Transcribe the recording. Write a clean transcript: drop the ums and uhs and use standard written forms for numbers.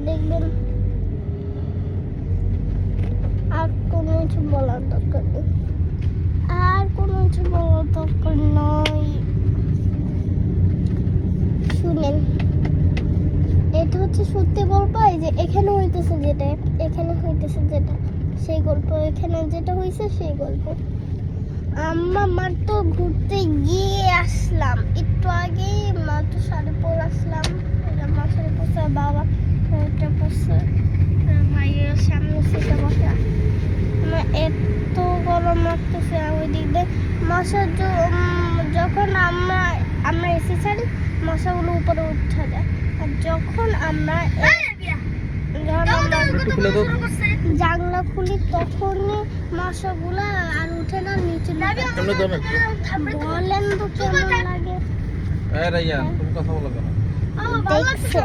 দেখবেন। আর কোনো কিছু বলার দরকার নেই, আর কোনো কিছু বলার দরকার নয়। শুনেন, এটা হচ্ছে সত্যি গল্প। এই যে এখানে হইতেছে যেটা, এখানে হইতেছে যেটা, সেই গল্প। এখানে যেটা হয়েছে সেই গল্প। আম্মা মাত্র ঘুরতে গিয়ে আসলাম একটু আগে, মাত্র শাড়ি পরে আসলাম। মা শাড়ি পরছে, বাবা এটা পরছে, ভাইয়ের সামনে সেটা বসা। আমার এত গরম লাগতেছে। ওই দিক দিয়ে মশা, যখন আমরা এসি ছাড়ি মশাগুলো উপরে উঠে যায়। আর যখন আমরা জানলা খুলি তখনই মশাগুলো আর উঠে না, নিচে বলেন তো কেমন লাগে। রাইয়া, তুমি কথা বলো কেন? দেখছো?